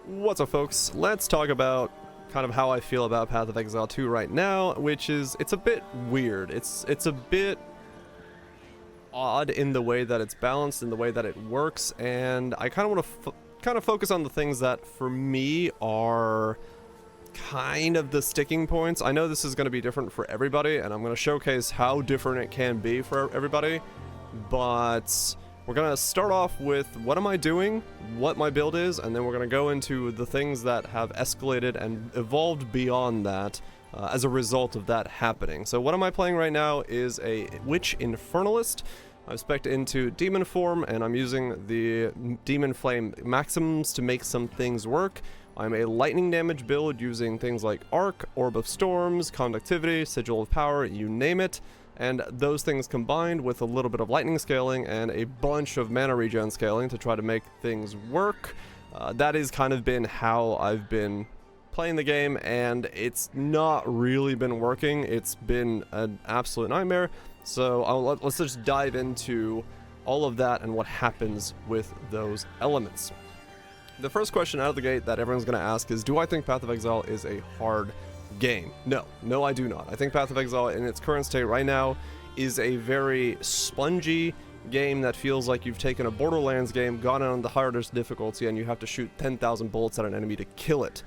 What's up, folks? Let's talk about kind of how I feel about Path of Exile 2 right now, which is, it's a bit weird. It's a bit odd in the way that it's balanced, in the way that it works, and I kind of want to kind of focus on the things that, for me, are kind of the sticking points. I know this is going to be different for everybody, and I'm going to showcase how different it can be for everybody, but we're going to start off with what am I doing, what my build is, and then we're going to go into the things that have escalated and evolved beyond that as a result of that happening. So what am I playing right now is a Witch Infernalist. I've spec'd into Demon form, and I'm using the Demon Flame Maxims to make some things work. I'm a lightning damage build using things like Arc, Orb of Storms, Conductivity, Sigil of Power, you name it. And those things combined with a little bit of lightning scaling and a bunch of mana regen scaling to try to make things work. That has kind of been how I've been playing the game, and it's not really been working. It's been an absolute nightmare. So let's just dive into all of that and what happens with those elements. The first question out of the gate that everyone's going to ask is, do I think Path of Exile is a hard game? No, I do not. I think Path of Exile in its current state right now is a very spongy game that feels like you've taken a Borderlands game, gone on the hardest difficulty, and you have to shoot 10,000 bullets at an enemy to kill it.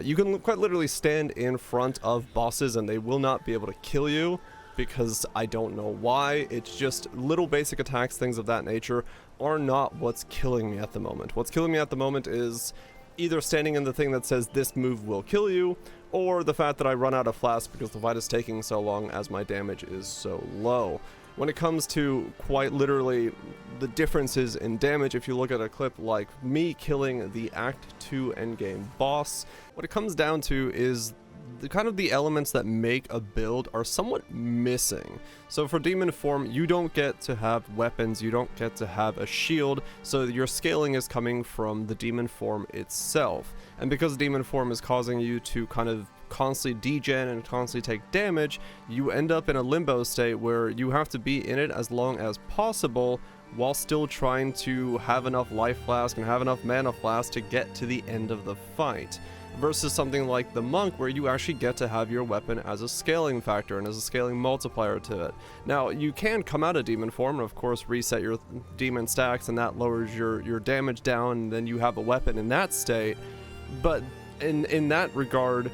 You can quite literally stand in front of bosses and they will not be able to kill you, because I don't know why. It's just little basic attacks, things of that nature, are not what's killing me at the moment. What's killing me at the moment is either standing in the thing that says this move will kill you, or the fact that I run out of Flask because the fight is taking so long as my damage is so low. When it comes to quite literally the differences in damage, if you look at a clip like me killing the Act 2 endgame boss, what it comes down to is the kind of the elements that make a build are somewhat missing. So for Demon form, you don't get to have weapons, you don't get to have a shield, so your scaling is coming from the Demon form itself. And because Demon form is causing you to kind of constantly degen and constantly take damage, you end up in a limbo state where you have to be in it as long as possible while still trying to have enough life flask and have enough mana flask to get to the end of the fight. Versus something like the Monk, where you actually get to have your weapon as a scaling factor and as a scaling multiplier to it. Now, you can come out of Demon form and of course reset your Demon stacks, and that lowers your damage down, and then you have a weapon in that state. But in that regard,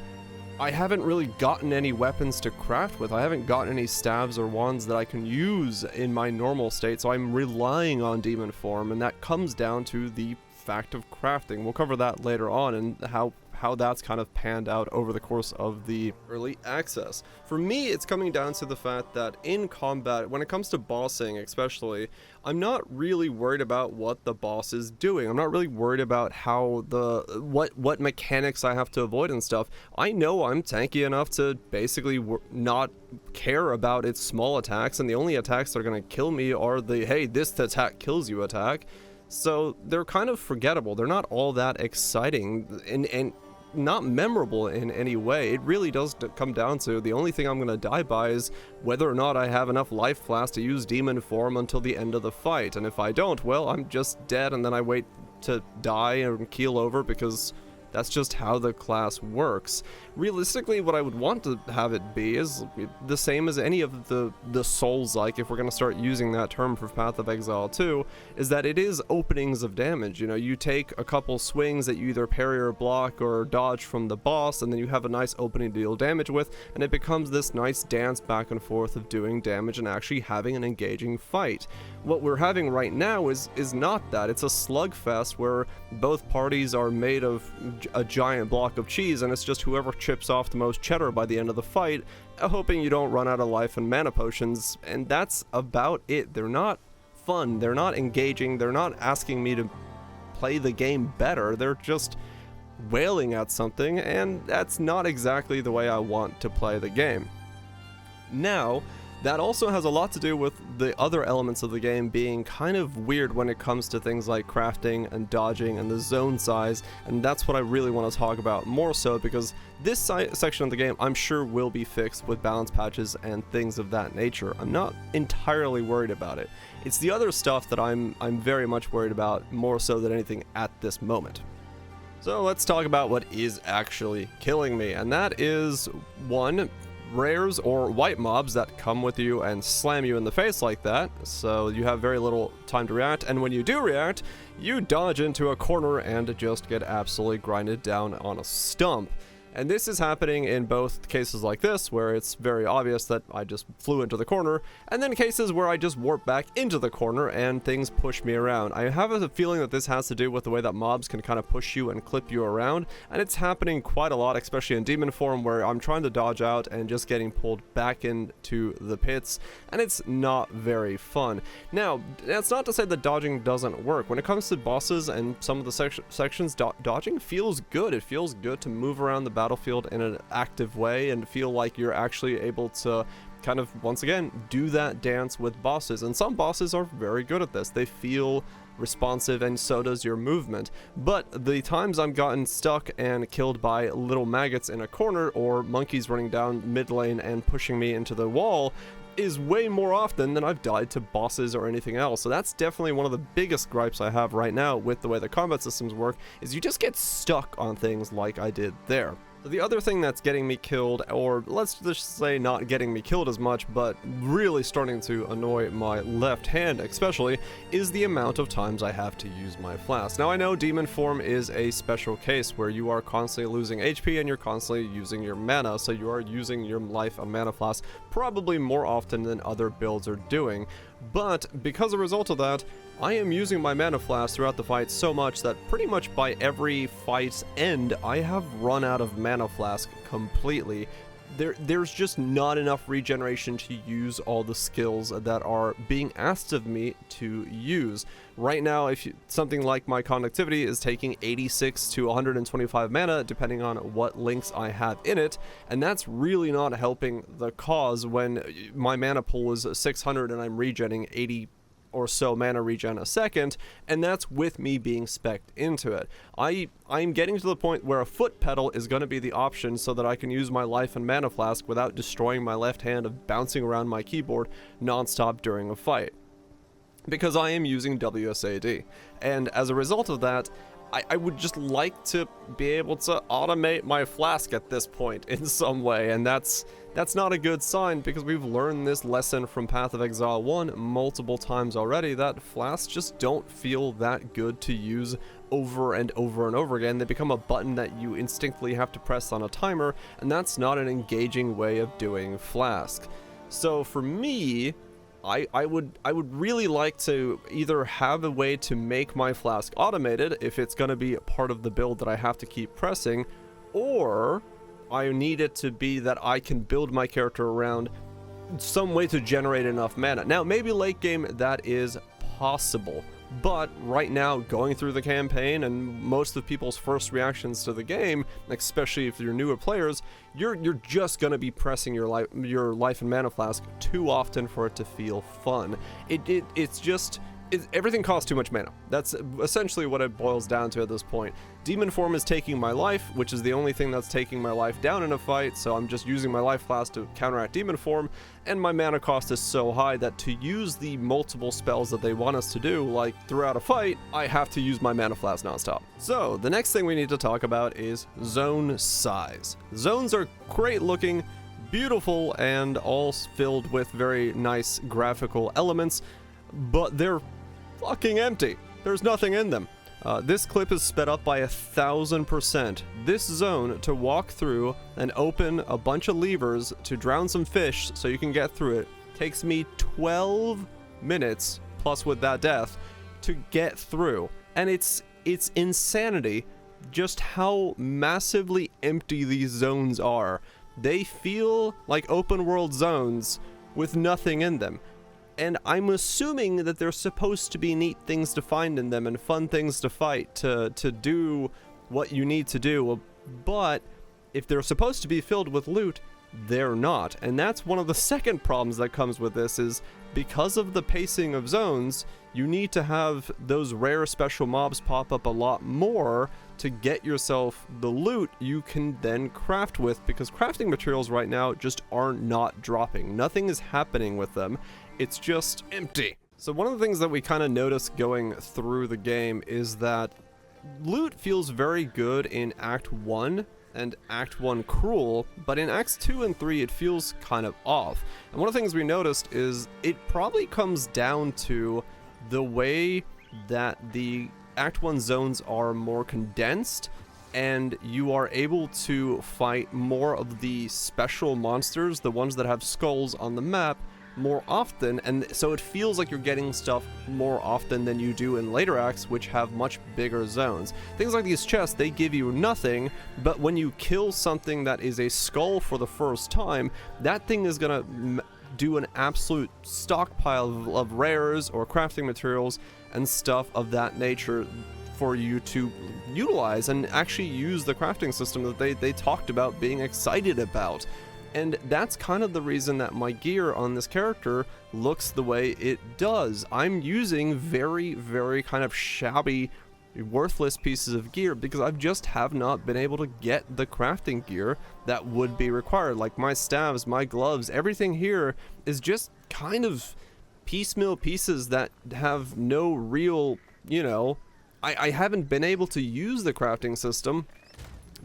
I haven't really gotten any weapons to craft with. I haven't gotten any staves or wands that I can use in my normal state, so I'm relying on Demon form, and that comes down to the fact of crafting. We'll cover that later on, and how that's kind of panned out over the course of the early access. For me, it's coming down to the fact that in combat, when it comes to bossing especially, I'm not really worried about what the boss is doing. I'm not really worried about how what mechanics I have to avoid and stuff. I know I'm tanky enough to basically not care about its small attacks, and the only attacks that are going to kill me are the, hey, this attack kills you attack. So they're kind of forgettable. They're not all that exciting and not memorable in any way. It really does come down to the only thing I'm going to die by is whether or not I have enough life flask to use Demon form until the end of the fight. And if I don't, well, I'm just dead, and then I wait to die and keel over, because that's just how the class works. Realistically, what I would want to have it be is the same as any of the Souls-like, if we're going to start using that term for Path of Exile 2, is that it is openings of damage. You know, you take a couple swings that you either parry or block or dodge from the boss, and then you have a nice opening to deal damage with, and it becomes this nice dance back and forth of doing damage and actually having an engaging fight. What we're having right now is not that. It's a slugfest where both parties are made of a giant block of cheese, and it's just whoever chips off the most cheddar by the end of the fight, hoping you don't run out of life and mana potions, and that's about it. They're not fun, they're not engaging, they're not asking me to play the game better, they're just wailing at something, and that's not exactly the way I want to play the game. Now, that also has a lot to do with the other elements of the game being kind of weird when it comes to things like crafting and dodging and the zone size, and that's what I really want to talk about more so, because this section of the game I'm sure will be fixed with balance patches and things of that nature. I'm not entirely worried about it. It's the other stuff that I'm very much worried about, more so than anything at this moment. So let's talk about what is actually killing me, and that is, one, rares or white mobs that come with you and slam you in the face like that, so you have very little time to react, and when you do react, you dodge into a corner and just get absolutely grinded down on a stump. And this is happening in both cases like this, where it's very obvious that I just flew into the corner, and then cases where I just warp back into the corner and things push me around. I have a feeling that this has to do with the way that mobs can kind of push you and clip you around, and it's happening quite a lot, especially in demon form, where I'm trying to dodge out and just getting pulled back into the pits, and it's not very fun. Now, that's not to say that dodging doesn't work. When it comes to bosses and some of the sections, dodging feels good. It feels good to move around the battlefield in an active way and feel like you're actually able to kind of, once again, do that dance with bosses. And some bosses are very good at this. They feel responsive, and so does your movement. But the times I've gotten stuck and killed by little maggots in a corner, or monkeys running down mid lane and pushing me into the wall, is way more often than I've died to bosses or anything else. So that's definitely one of the biggest gripes I have right now with the way the combat systems work, is you just get stuck on things like I did there. So the other thing that's getting me killed, or let's just say not getting me killed as much, but really starting to annoy my left hand especially, is the amount of times I have to use my Flask. Now I know demon form is a special case where you are constantly losing HP and you're constantly using your mana, so you are using your life on Mana Flask probably more often than other builds are doing. But because a result of that, I am using my Mana Flask throughout the fight so much that pretty much by every fight's end, I have run out of Mana Flask completely. There's just not enough regeneration to use all the skills that are being asked of me to use. Right now, something like my conductivity is taking 86 to 125 mana, depending on what links I have in it, and that's really not helping the cause when my mana pool is 600 and I'm regenning 80 or so mana regen a second, and that's with me being specced into it. I'm getting to the point where a foot pedal is going to be the option so that I can use my life and Mana Flask without destroying my left hand of bouncing around my keyboard nonstop during a fight, because I am using WSAD. And as a result of that, I would just like to be able to automate my Flask at this point in some way, and that's not a good sign, because we've learned this lesson from Path of Exile 1 multiple times already, that Flasks just don't feel that good to use over and over and over again. They become a button that you instinctively have to press on a timer, and that's not an engaging way of doing Flask. So for me, I would really like to either have a way to make my Flask automated if it's going to be a part of the build that I have to keep pressing, or I need it to be that I can build my character around some way to generate enough mana. Now, maybe late game that is possible, but right now, going through the campaign and most of people's first reactions to the game, especially if you're newer players, you're just going to be pressing your life and Mana Flask too often for it to feel fun. Everything costs too much mana. That's essentially what it boils down to at this point. Demon form is taking my life, which is the only thing that's taking my life down in a fight, so I'm just using my life Flask to counteract demon form, and my mana cost is so high that to use the multiple spells that they want us to do, like throughout a fight, I have to use my Mana Flask nonstop. So the next thing we need to talk about is zone size. Zones are great looking, beautiful, and all filled with very nice graphical elements, but they're fucking empty. There's nothing in them. This clip is sped up by 1,000%. This zone, to walk through and open a bunch of levers to drown some fish so you can get through it, takes me 12 minutes, plus with that death, to get through. And it's insanity just how massively empty these zones are. They feel like open world zones with nothing in them. And I'm assuming that there's supposed to be neat things to find in them and fun things to fight to do what you need to do, but if they're supposed to be filled with loot, they're not. And that's one of the second problems that comes with this, is because of the pacing of zones, you need to have those rare special mobs pop up a lot more to get yourself the loot you can then craft with, because crafting materials right now just are not dropping. Nothing is happening with them. It's just empty. So one of the things that we kind of notice going through the game is that loot feels very good in Act 1 and Act 1 Cruel, but in Acts 2 and 3 it feels kind of off. And one of the things we noticed is it probably comes down to the way that the Act 1 zones are more condensed, and you are able to fight more of the special monsters, the ones that have skulls on the map, more often, and so it feels like you're getting stuff more often than you do in later acts, which have much bigger zones. Things like these chests, they give you nothing, but when you kill something that is a skull for the first time, that thing is gonna do an absolute stockpile of rares or crafting materials and stuff of that nature for you to utilize and actually use the crafting system that they talked about being excited about. And that's kind of the reason that my gear on this character looks the way it does. I'm using very, very kind of shabby, worthless pieces of gear because I just have not been able to get the crafting gear that would be required. Like my staves, my gloves, everything here is just kind of piecemeal pieces that have no real, you know, I haven't been able to use the crafting system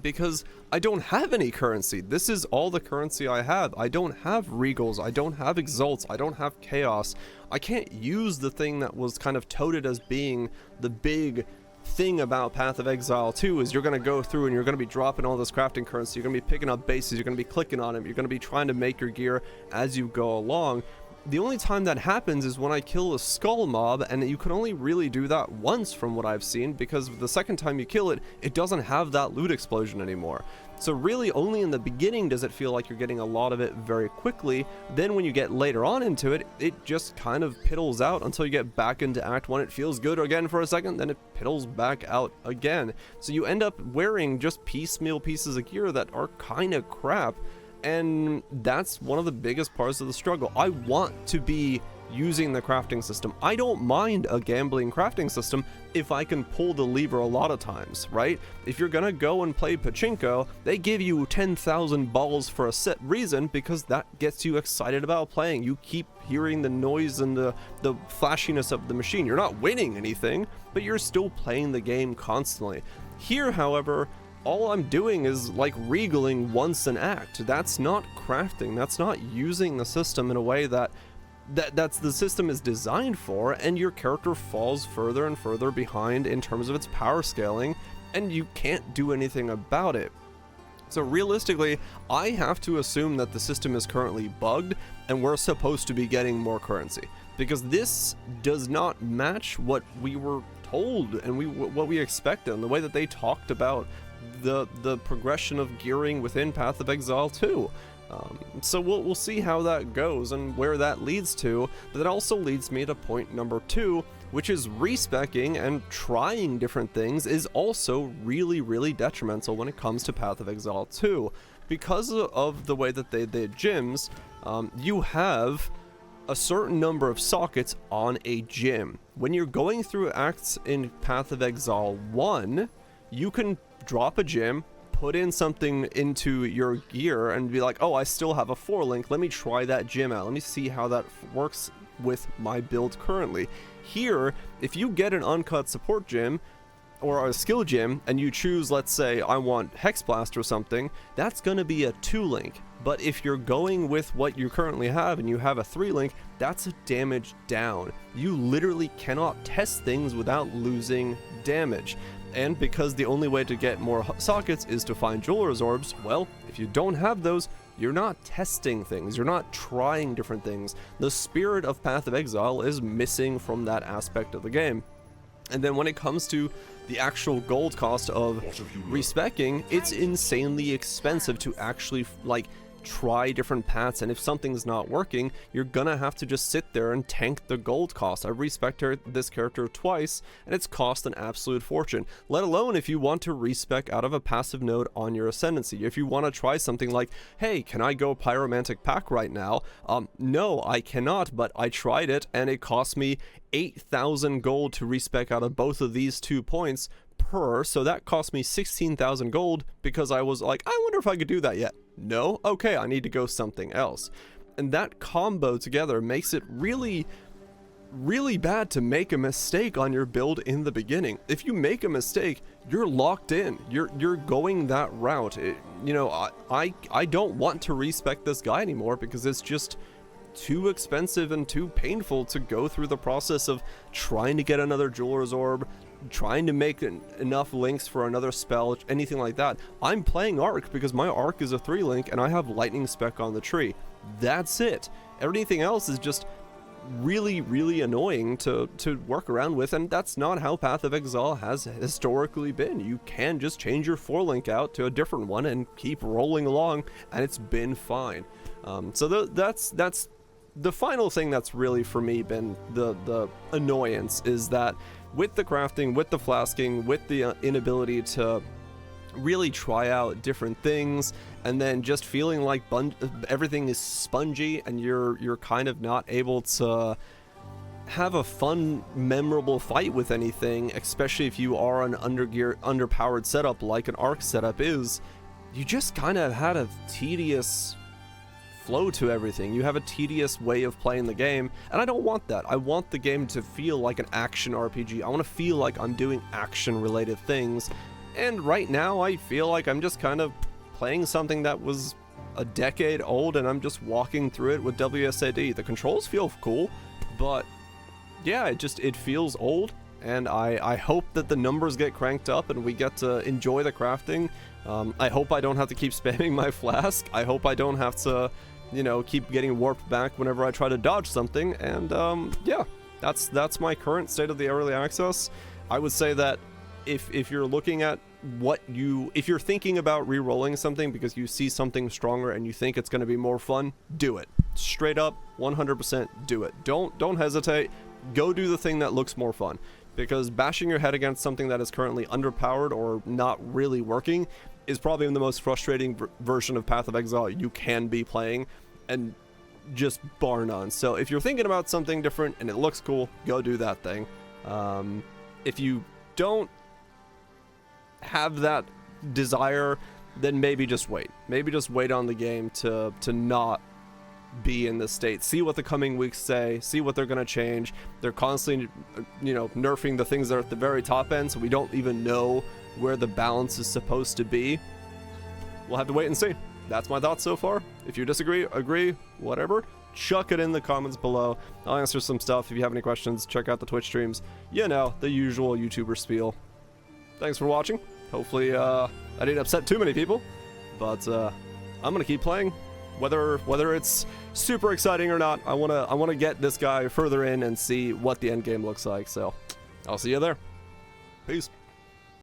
because I don't have any currency. This is all the currency I have. I don't have regals, I don't have exalts, I don't have chaos. I can't use the thing that was kind of touted as being the big thing about Path of Exile 2 is you're going to go through and you're going to be dropping all this crafting currency, you're going to be picking up bases, you're going to be clicking on them, you're going to be trying to make your gear as you go along. The only time that happens is when I kill a skull mob, and you can only really do that once from what I've seen, because the second time you kill it, it doesn't have that loot explosion anymore. So really only in the beginning does it feel like you're getting a lot of it very quickly. Then when you get later on into it, it just kind of piddles out until you get back into Act 1. It feels good again for a second, then it piddles back out again. So you end up wearing just piecemeal pieces of gear that are kind of crap. And that's one of the biggest parts of the struggle. I want to be using the crafting system. I don't mind a gambling crafting system if I can pull the lever a lot of times, right? If you're gonna go and play pachinko, they give you 10,000 balls for a set reason because that gets you excited about playing. You keep hearing the noise and the flashiness of the machine. You're not winning anything, but you're still playing the game constantly. Here, however, all I'm doing is like regaling once an act. That's not crafting. That's not using the system in a way that's the system is designed for, and your character falls further and further behind in terms of its power scaling, and you can't do anything about it. So realistically, I have to assume that the system is currently bugged and we're supposed to be getting more currency, because this does not match what we were told and what we expected, and the way that they talked about the progression of gearing within Path of Exile 2. So we'll see how that goes and where that leads to. But that also leads me to point number 2, which is respecking and trying different things is also really, really detrimental when it comes to Path of Exile 2. Because of the way that they did gyms, you have a certain number of sockets on a gym. When you're going through acts in Path of Exile 1, you can drop a gym, put in something into your gear, and be like, oh, I still have a 4-link, let me try that gym out, let me see how that works with my build currently. Here, if you get an uncut support gym, or a skill gym, and you choose, let's say, I want Hex Blast or something, that's going to be a 2-link. But if you're going with what you currently have and you have a 3-link, that's a damage down. You literally cannot test things without losing damage. And because the only way to get more sockets is to find Jeweler's Orbs, well, if you don't have those, you're not testing things, you're not trying different things. The spirit of Path of Exile is missing from that aspect of the game. And then when it comes to the actual gold cost of respecking, it's insanely expensive to actually, like, try different paths, and if something's not working, you're gonna have to just sit there and tank the gold cost. I've respected this character twice, and it's cost an absolute fortune, let alone if you want to respec out of a passive node on your ascendancy. If you want to try something like, hey, can I go Pyromantic Pack right now? No, I cannot, but I tried it, and it cost me 8,000 gold to respec out of both of these 2 points per, so that cost me 16,000 gold because I was like, I wonder if I could do that yet. No? Okay, I need to go something else. And that combo together makes it really, really bad to make a mistake on your build in the beginning. If you make a mistake, you're locked in. You're going that route. I don't want to respec this guy anymore because it's just too expensive and too painful to go through the process of trying to get another Jeweler's Orb, trying to make enough links for another spell, anything like that. I'm playing Arc because my Arc is a 3-link and I have Lightning Spec on the tree. That's it. Everything else is just really, really annoying to work around with, and that's not how Path of Exile has historically been. You can just change your 4-link out to a different one and keep rolling along, and it's been fine. So that's the final thing that's really for me been the annoyance, is that with the crafting, with the flasking, with the inability to really try out different things, and then just feeling like everything is spongy and you're kind of not able to have a fun, memorable fight with anything, especially if you are an underpowered setup like an Arc setup is. You just kind of had a tedious flow to everything. You have a tedious way of playing the game, and I don't want that. I want the game to feel like an action RPG. I want to feel like I'm doing action related things, and right now I feel like I'm just kind of playing something that was a decade old and I'm just walking through it with WSAD. The controls feel cool, but yeah, it feels old, and I hope that the numbers get cranked up and we get to enjoy the crafting. I hope I don't have to keep spamming my Flask. I hope I don't have to, keep getting warped back whenever I try to dodge something. And yeah, that's my current state of the early access. I would say that if you're looking at if you're thinking about re-rolling something because you see something stronger and you think it's going to be more fun, do it. Straight up, 100% do it. Don't hesitate. Go do the thing that looks more fun, because bashing your head against something that is currently underpowered or not really working is probably the most frustrating version of Path of Exile you can be playing, and just bar none. So if you're thinking about something different and it looks cool, go do that thing. If you don't have that desire, then maybe just wait. Maybe just wait on the game to not be in this state. See what the coming weeks say, see what they're going to change. They're constantly, nerfing the things that are at the very top end, so we don't even know where the balance is supposed to be. We'll have to wait and see. That's my thoughts so far. If you disagree, agree, whatever, chuck it in the comments below. I'll answer some stuff. If you have any questions, check out the Twitch streams. The usual YouTuber spiel. Thanks for watching. Hopefully I didn't upset too many people, but I'm gonna keep playing, whether it's super exciting or not. I wanna get this guy further in and see what the end game looks like. So I'll see you there. Peace.